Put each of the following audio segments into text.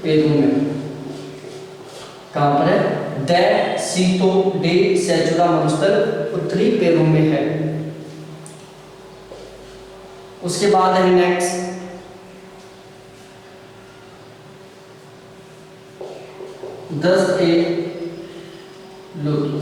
Peru में। कहाँ पर है? डेसितो डे सेचुरा मरुस्थल उत्तरी पेरू में है। उसके बाद है नेक्स्ट लुत।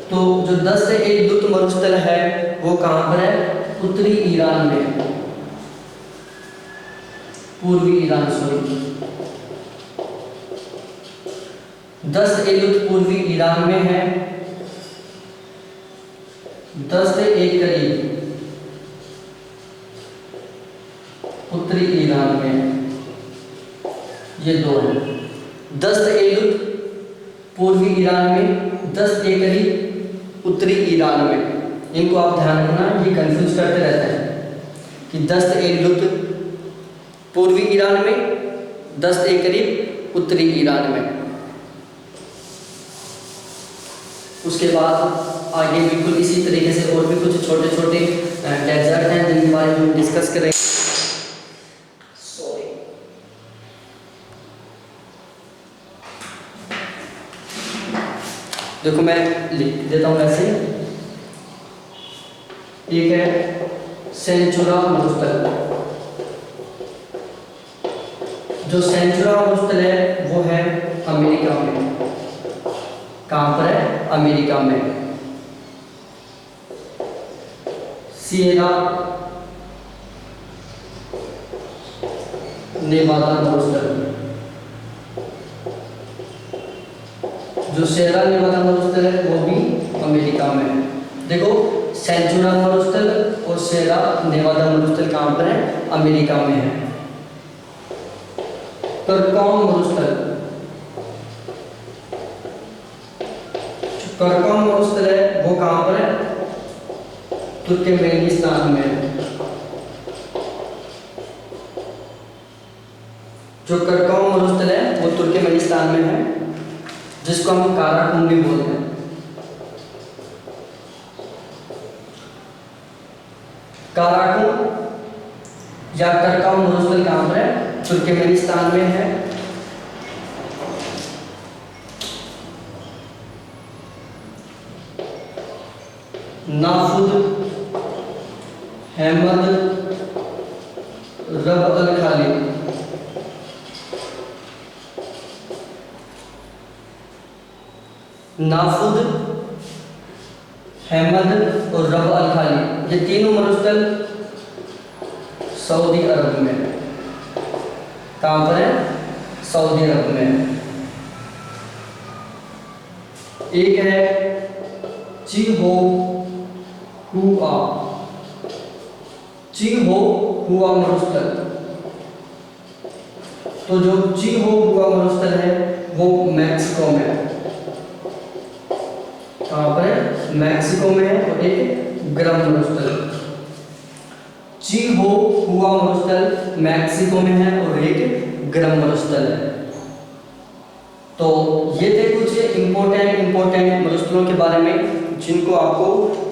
तो जो 10 लुत मरुस्थल है वो कहाँ पर है? उत्तरी ईरान में, पूर्वी ईरान सॉरी। 10 लुत पूर्वी ईरान में है, 10 करीब उत्तरी ईरान में। ये दो है, 10 लुत पूर्वी ईरान में, 10 करीब उत्तरी ईरान में। इनको आप ध्यान रखना, ये कंफ्यूज करते रहते हैं कि 10 लुत पूर्वी ईरान में, 10 करीब उत्तरी ईरान में। उसके बाद आगे बिल्कुल इसी तरीके से और भी कुछ छोटे छोटे डेजर्ट हैं जिनके बारे में हम डिस्कस करेंगे। देखो मैं लिख देता हूँ ऐसे। एक है सेंचुरा मरुस्थल। जो सेंचुरा मरुस्थल है वो है अमेरिका में। कहाँ पर है? अमेरिका में। सिएरा नेवादा मरुस्थल। जो सिएरा नेवादा मरुस्थल है वो भी अमेरिका में है। देखो सेंचुरा मरुस्थल और सिएरा नेवादा मरुस्थल कहाँ पर है? अमेरिका में है। करकॉम मरुस्थल, करकॉम मरुस्थल है वो कहाँ पर है? तुर्कमेनिस्तान में। जो करकॉम मरुस्थल है वो तुर्कमेनिस्तान में है, जिसको हम काराकुम भी बोलते हैं। काराकुम या करकॉम मरुस्थल कहाँ पर है? तुर्कमेनिस्तान में है। नाफुद अहमद रब अल खाली। नाफुद अहमद और रब अल खाली, ये तीनों मरुस्थल सऊदी अरब में। कहाँ पर है? सऊदी अरब में। एक है चिहो हुआ, चिहो हुआ मरुस्थल। तो जो चिहो हुआ मरुस्थल है वो मैक्सिको में है। कहाँ पर है? मैक्सिको में है। और एक ग्रम मरुस्थल, चिहो हुआ मरुस्थल मैक्सिको में है और एक ग्रम मरुस्थल है। तो ये थे कुछ इम्पोर्टेंट मरुस्थलों के बारे में जिनको आपको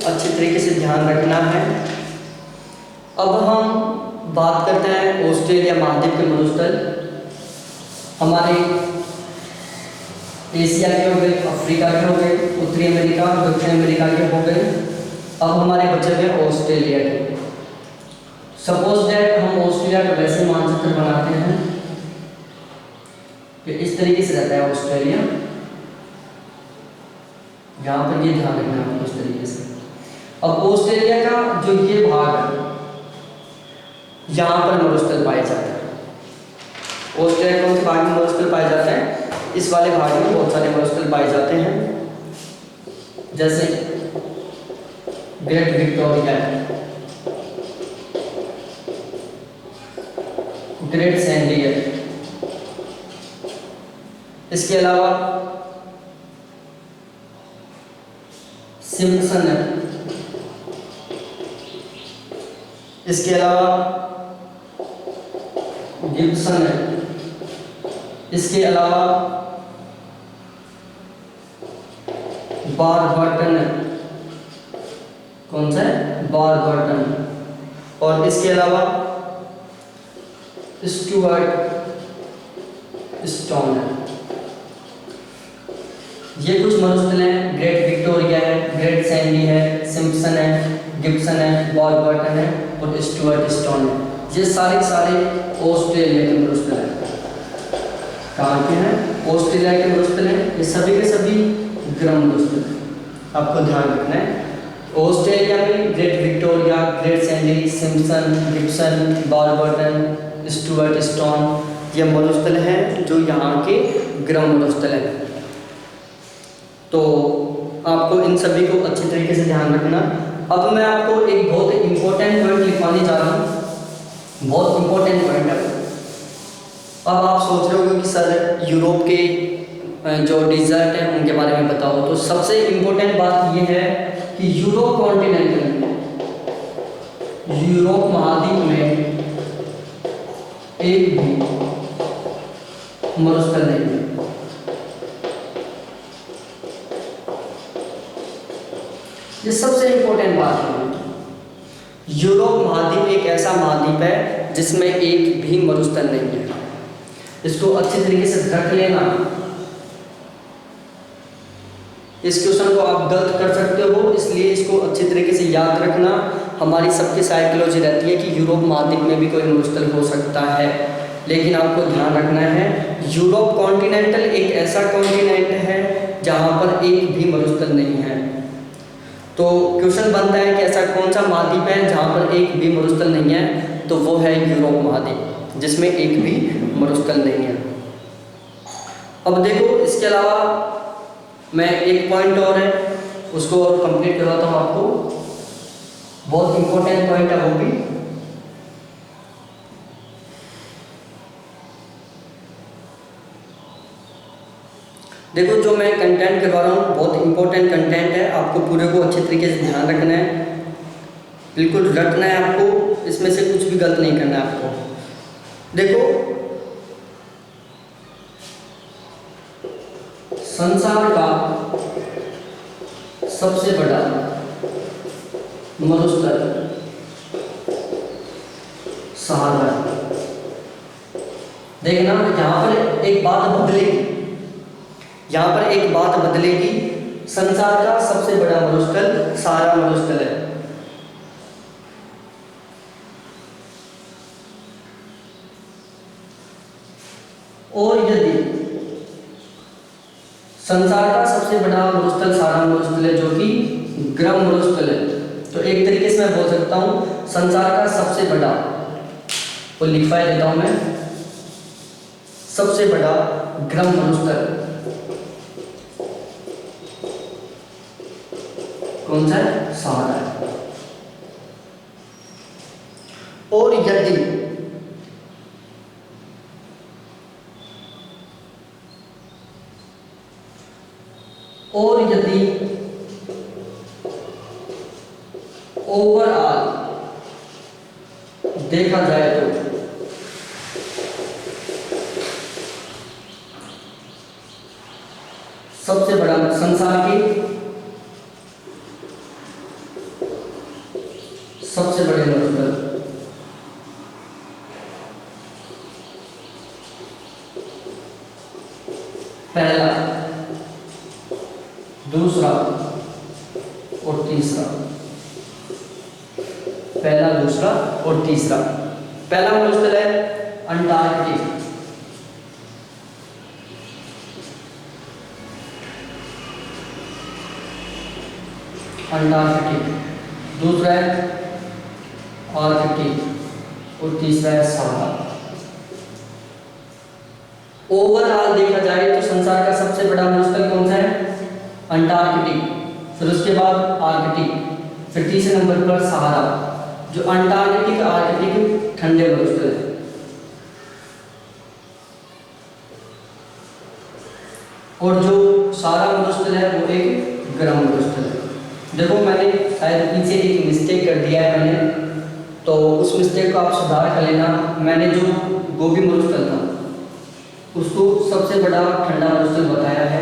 अच्छे तरीके से ध्यान रखना है। अब हम बात करते हैं ऑस्ट्रेलिया महाद्वीप के मरुस्थल। हमारे एशिया के हो गए, अफ्रीका के हो गए, उत्तरी अमेरिका, दक्षिण अमेरिका के हो गए। अब हमारे बचे हुए ऑस्ट्रेलिया के। सपोज दैट हम ऑस्ट्रेलिया का वैसे मानचित्र बनाते हैं कि इस तरीके से रहता है ऑस्ट्रेलिया। यहाँ पर ये ध्यान रखना है उस तरीके से। अब ऑस्ट्रेलिया का जो ये भाग है, यहाँ पर मरुस्थल पाए जाते हैं। ऑस्ट्रेलिया कौन से भाग में मरुस्थल पाए जाते हैं? इस वाले भाग में बहुत सारे मरुस्थल पाए जाते हैं, जैसे ग्रेट विक्टोरिया, ग्रेट सैंडियर। इसके अलावा सिम्पसन है। इसके अलावा गिब्सन है। इसके अलावा बारबर्टन है। कौन सा है? बारबर्टन। और इसके अलावा स्टुअर्ट स्टोन है। ये कुछ मरुस्थल हैं, ग्रेट विक्टोरिया है, ग्रेट सैंडी है, सिम्पसन है, गिब्सन है, वॉरबर्टन है और स्टुअर्ट स्टोन है। ये सारे ऑस्ट्रेलिया के मरुस्थल हैं। कहाँ के हैं? ऑस्ट्रेलिया के मरुस्थल हैं। ये सभी के सभी ग्रम मरुस्थल हैं, आपको ध्यान रखना है। ऑस्ट्रेलिया में Great Victoria, Great Sandy, Simpson, Gibson, Warburton, Stuart Stone ये मरुस्थल हैं जो यहाँ के ग्रम मरुस्थल हैं। तो आपको इन सभी को अच्छी तरीके से ध्यान रखना। अब मैं आपको एक बहुत इंपॉर्टेंट पॉइंट लिखवाने जा रहा हूँ, बहुत इंपॉर्टेंट पॉइंट है। अब आप सोच रहे हो कि सर यूरोप के जो डिजर्ट हैं उनके बारे में बताओ, तो सबसे इंपॉर्टेंट बात यह है कि यूरोप कॉन्टिनेंटल में, यूरोप महाद्वीप में एक भी मरुस्थल नहीं है। ये सबसे इंपॉर्टेंट बात है। यूरोप महाद्वीप एक ऐसा महाद्वीप है जिसमें एक भी मरुस्थल नहीं है। इसको अच्छी तरीके से रख लेना। इस क्वेश्चन को आप गलत कर सकते हो, इसलिए इसको अच्छी तरीके से याद रखना। हमारी सबकी साइकोलॉजी रहती है कि यूरोप महाद्वीप में भी कोई मरुस्थल हो सकता है, लेकिन आपको ध्यान रखना है यूरोप कॉन्टिनेंटल एक ऐसा कॉन्टिनेंट है जहाँ पर एक भी मरुस्थल नहीं है। तो क्वेश्चन बनता है कि ऐसा कौन सा महाद्वीप है जहाँ पर एक भी मरुस्थल नहीं है, तो वो है यूरोप महाद्वीप जिसमें एक भी मरुस्थल नहीं है। अब देखो, इसके अलावा मैं एक पॉइंट और है उसको और कंप्लीट करवाता हूँ आपको। बहुत इंपॉर्टेंट पॉइंट है वो भी। देखो, जो मैं कंटेंट करवा रहा हूँ बहुत इंपॉर्टेंट कंटेंट है, आपको पूरे को अच्छे तरीके से ध्यान रखना है, बिल्कुल रटना है आपको, इसमें से कुछ भी गलत नहीं करना है आपको। देखो, संसार का सबसे बड़ा मरुस्थल सहारा। देखना, यहाँ पर एक बात बदलेगी, यहाँ पर एक बात बदलेगी। संसार का सबसे बड़ा मरुस्थल सहारा मरुस्थल है। और यदि संसार का सबसे बड़ा मरुस्थल सहारा मरुस्थल है जो कि ग्रम मरुस्थल है, तो एक तरीके से मैं बोल सकता हूँ संसार का सबसे बड़ा, वो लिखवा देता हूँ मैं, सबसे बड़ा ग्रम मरुस्थल कौन सा है? सहारा है। और यदि ओवरऑल देखा जाए तो सबसे बड़ा संसार की सबसे बड़े मरुस्थल पहला, दूसरा और तीसरा, पहला, दूसरा और तीसरा। पहला मरुस्थल है अंटार्कटिक, दूसरा है आर्कटिक और तीसरा है सहारा। ओवरऑल देखा जाए तो संसार का सबसे बड़ा मरुस्थल कौन सा है? अंटार्कटिक, फिर उसके बाद आर्कटिक, फिर तीसरे नंबर पर सहारा। जो अंटार्कटिक आर्कटिक ठंडे मरुस्थल है। और जो सहारा मरुस्थल है वो एक गर्म मरुस्थल है। देखो, मैंने शायद पीछे एक मिस्टेक कर दिया है मैंने, तो उस मिस्टेक को आप सुधार कर लेना। मैंने जो गोबी मरुस्थल था उसको सबसे बड़ा ठंडा मरुस्थल बताया है,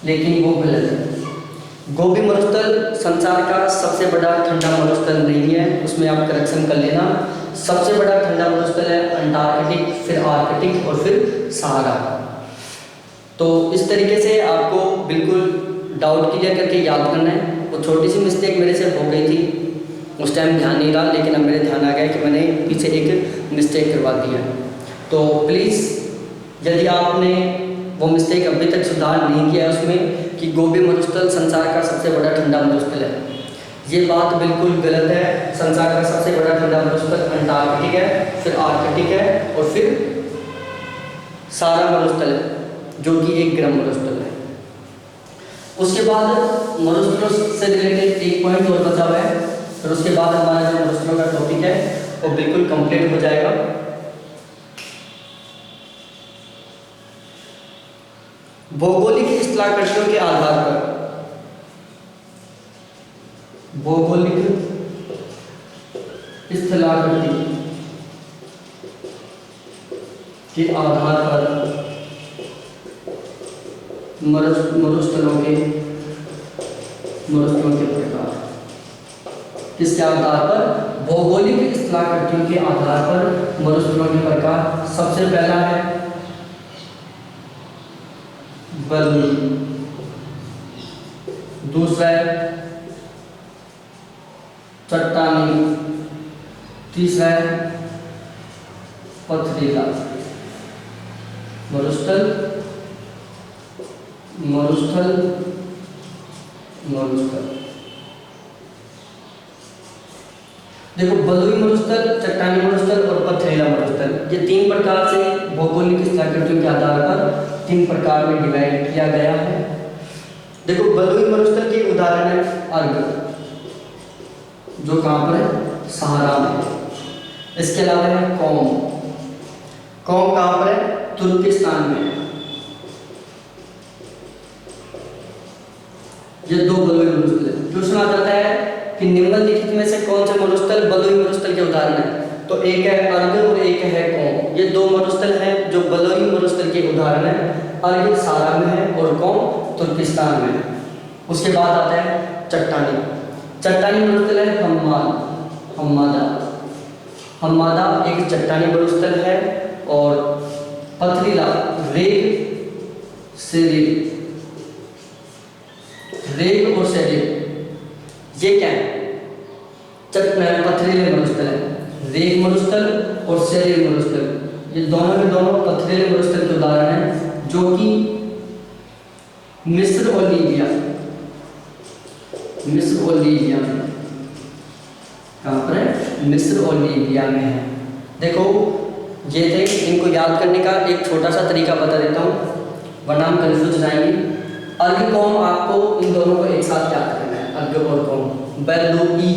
लेकिन वो गलत है। गोबी मरुस्थल संसार का सबसे बड़ा ठंडा मरुस्थल नहीं है, उसमें आप करेक्शन कर लेना। सबसे बड़ा ठंडा मरुस्थल है अंटार्कटिक, फिर आर्कटिक और फिर सहारा। तो इस तरीके से आपको बिल्कुल डाउट क्लियर करके याद करना है। वो छोटी सी मिस्टेक मेरे से हो गई थी, उस टाइम ध्यान नहीं रहा, लेकिन अब मेरे ध्यान आ गया कि मैंने पीछे एक मिस्टेक करवा दी है। तो प्लीज़ यदि आपने वो मिस्टेक अभी तक सुधार नहीं किया है उसमें कि गोबी मरुस्थल संसार का सबसे बड़ा ठंडा मरुस्थल है, ये बात बिल्कुल गलत है। संसार का सबसे बड़ा ठंडा मरुस्थल अंटार्कटिक है, फिर आर्कटिक है और फिर सहारा मरुस्थल है जो कि एक गर्म मरुस्थल है। उसके बाद मरुस्थलों से रिलेटेड एक पॉइंट और बचा हुआ है, फिर उसके बाद हमारा जो मरुस्थलों का टॉपिक है वो बिल्कुल कंप्लीट हो जाएगा। भौगोलिक स्थलाकृतियों के आधार पर, भौगोलिक स्थलाकृति के आधार पर मरुस्थलों के प्रकार। किसके आधार पर? भौगोलिक स्थलाकृतियों के आधार पर मरुस्थलों के प्रकार। सबसे पहला है बलुई, दूसरा है चट्टानी, तीसरा है पथरीला मरुस्थल। देखो, बलुई मरुस्थल, चट्टानी मरुस्थल और पथरीला मरुस्थल, ये तीन प्रकार से भौगोलिक स्थलाकृतियों के आधार पर तीन प्रकार में डिवाइड किया गया है। देखो, बलुई मरुस्थल के उदाहरण है अर्ग, जो कहाँ पर है? सहारा में। इसके अलावा है कौम कहाँ पर है? तुर्किस्तान में। ये दो बलुई मरुस्थल है। क्वेश्चन आ जाता है कि निम्नलिखित में से कौन से मरुस्थल बलुई मरुस्थल के उदाहरण है? तो एक है अर्ग और एक है कौम। ये दो मरुस्थल हैं जो बलुई मरुस्थल के उदाहरण है। अर्ग सहारा में है और कौम तुर्किस्तान में है। उसके बाद आता है चट्टानी मरुस्थल है हम्मादा एक चट्टानी मरुस्थल है। और पथरीला रेग और सेडिल, ये क्या है? पथरीले मरुस्थल है। रेग मरुस्थल और सेडिल मरुस्थल, ये दोनों के दोनों पथरीले मरुस्थल के उदाहरण हैं जो कि मिस्र और लीबिया में, कहाँ पर है? मिस्र और लीबिया में है। देखो, ये थे, इनको याद करने का एक छोटा सा तरीका बता देता हूँ वरना हम कंफ्यूज हो जाएंगे। अर्ग कौम, आपको इन दोनों को एक साथ याद करना है। अर्ग और कौम, बलुई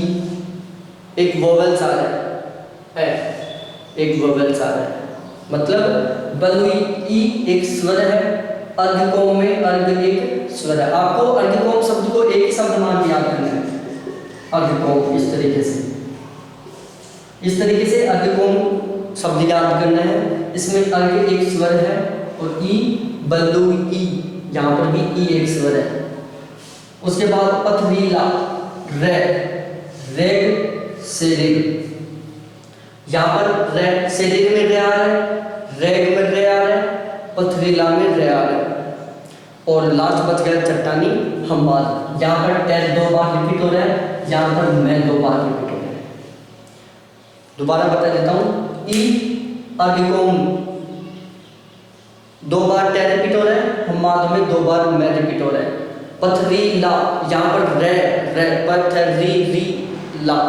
एक वोवेल सार है, एक वोवेल सार है, मतलब बलुई ई एक स्वर है, अर्ग कौम में अर्ग एक स्वर है। आपको अर्ग कौम शब्द को एक ही शब्द मान के याद करना है। अर्ग कौम इस तरीके से अर्ग कौम शब्द याद करना है। इसमें अर्ग एक स्वर है और ई बलुई, यहाँ पर भी ई एक स्वर है। उसके बाद पथरीला रेग सेडिल, यहाँ पर सेडिल में रे आ रहा है, रेग में रे आ रहा है, पथरीला में रे आ रहा है। और लास्ट बच गया चट्टानी हम्माद, यहाँ पर टेल दो बार रिपीट हो रहा है, यहाँ पर मैं दो बार रिपीट हो रहा है। दोबारा बता देता हूँ, ई अर्ग कौम दो बार टे रिपीट हो रहा है, हम्माद में दो बार मैं रिपीट हो रहा है। पथरीला, यहाँ पर रे पथरीला,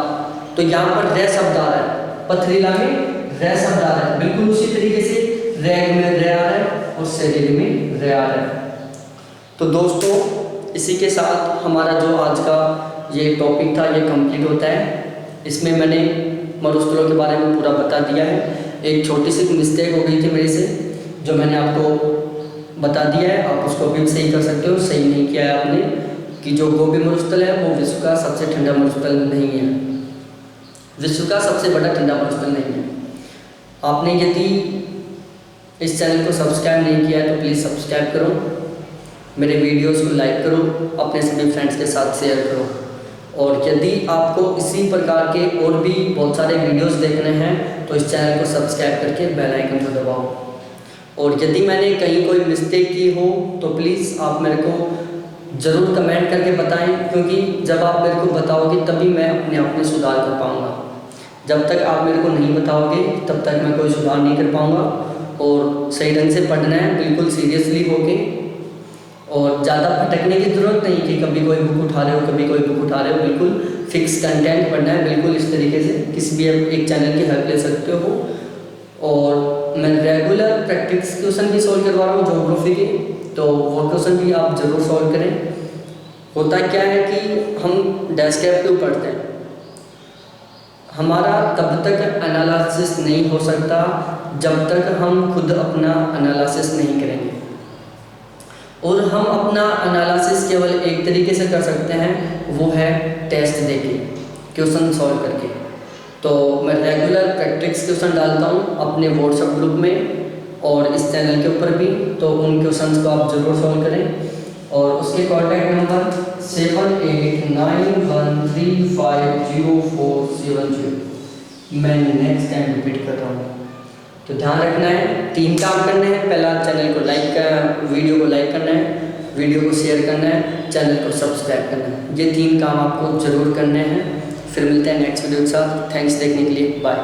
तो यहाँ पर रे शब्द आ रहा है, पथरीला में रे शब्द आ रहा है। बिल्कुल उसी तरीके से रेग में रे आ रहा है और सेडिल में रे आ रहा है। तो दोस्तों, इसी के साथ हमारा जो आज का ये टॉपिक था ये कंप्लीट होता है। इसमें मैंने मरुस्थलों के बारे में पूरा बता दिया है। एक छोटी सी मिस्टेक हो गई थी मेरे से, जो मैंने आपको बता दिया है, आप उसको भी सही कर सकते हो। सही नहीं किया है आपने कि जो गोबी मरुस्थल है वो विश्व का सबसे ठंडा मरुस्थल नहीं है, विश्व का सबसे बड़ा ठंडा मरुस्थल नहीं है। आपने यदि इस चैनल को सब्सक्राइब नहीं किया है तो प्लीज़ सब्सक्राइब करो, मेरे वीडियोस को लाइक करो, अपने सभी फ्रेंड्स के साथ शेयर करो। और यदि आपको इसी प्रकार के और भी बहुत सारे वीडियोस देखने हैं तो इस चैनल को सब्सक्राइब करके बेल आइकन को दबाओ। और यदि मैंने कहीं कोई मिस्टेक की हो तो प्लीज़ आप मेरे को ज़रूर कमेंट करके बताएं, क्योंकि जब आप मेरे को बताओगे तभी मैं अपने आप में सुधार कर पाऊँगा। जब तक आप मेरे को नहीं बताओगे तब तक मैं कोई सुधार नहीं कर पाऊँगा। और सही ढंग से पढ़ना है, बिल्कुल सीरियसली होके, और ज़्यादा भटकने की ज़रूरत नहीं कि कभी कोई बुक उठा रहे हो कभी कोई बुक उठा रहे हो। बिल्कुल फिक्स कंटेंट पढ़ना है, बिल्कुल इस तरीके से किसी भी एक चैनल की हेल्प ले सकते हो। और मैं रेगुलर प्रैक्टिस क्वेश्चन भी सॉल्व करवा रहा हूँ ज्योग्राफी के, तो वो क्वेश्चन भी आप ज़रूर सॉल्व करें। होता क्या है कि हम डेस्कटॉप पे पढ़ते हैं, हमारा तब तक एनालिसिस नहीं हो सकता जब तक हम खुद अपना एनालिसिस नहीं करेंगे। और हम अपना एनालिसिस केवल एक तरीके से कर सकते हैं, वो है टेस्ट देके, क्वेश्चन सॉल्व करके। तो मैं रेगुलर प्रैक्टिस क्वेश्चन डालता हूँ अपने व्हाट्सएप ग्रुप में और इस चैनल के ऊपर भी, तो उन क्वेश्चंस को आप ज़रूर सॉल्व करें। और उसके कॉन्टैक्ट नंबर 7891350470। मैं नेक्स्ट टाइम रिपीट कर रहा हूँ, तो ध्यान रखना है। 3 काम करने हैं। पहला, चैनल को लाइक कर, वीडियो को लाइक करना है, वीडियो को शेयर करना है, चैनल को सब्सक्राइब करना है। ये 3 काम आपको ज़रूर करने हैं। फिर मिलते हैं नेक्स्ट वीडियो के साथ। थैंक्स देखने के लिए, बाय।